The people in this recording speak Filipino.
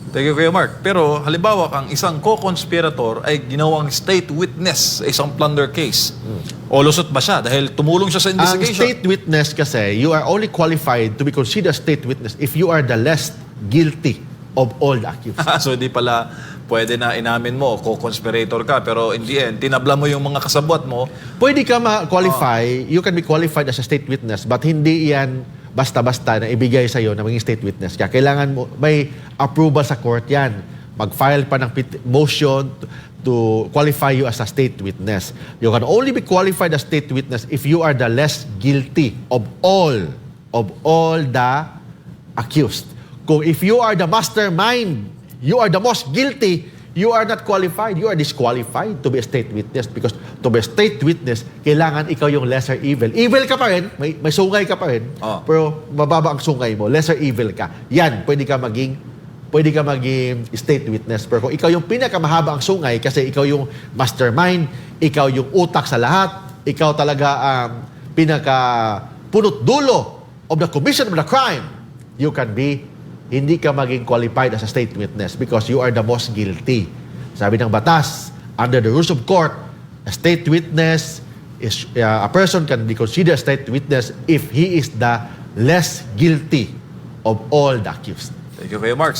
Thank you, Kuya Mark. Pero halimbawa kang isang co-conspirator ay ginawang state witness sa isang plunder case. O lusot ba siya dahil tumulong siya sa Ang investigation? state witness kasi, you are only qualified to be considered state witness if you are the less guilty of all the accused. So di pala pwede na inamin mo, co-conspirator ka, pero in the end, tinabla mo yung mga kasabwat mo. Pwede ka ma-qualify, you can be qualified as a state witness, but hindi yan basta-basta na ibigay sa'yo na maging state witness ka. Kailangan mo, may approval sa court yan. Mag-file pa ng motion to qualify you as a state witness. You can only be qualified as state witness if you are the less guilty of all the accused. Kung if you are the mastermind, you are the most guilty, you are not qualified, you are disqualified to be a state witness because to be a state witness, kailangan ikaw yung lesser evil. Evil ka pa rin, may sungay ka pa rin, pero mababa ang sungay mo, lesser evil ka. Yan, pwede ka maging state witness. Pero kung ikaw yung pinakamahaba ang sungay kasi ikaw yung mastermind, ikaw yung utak sa lahat, ikaw talaga ang pinaka-punot dulo of the commission of the crime, hindi ka maging qualified as a state witness because you are the most guilty. Sabi ng batas, under the rules of court, a state witness is a person can be considered a state witness if he is the less guilty of all the accused. Thank you, Kuya Mark.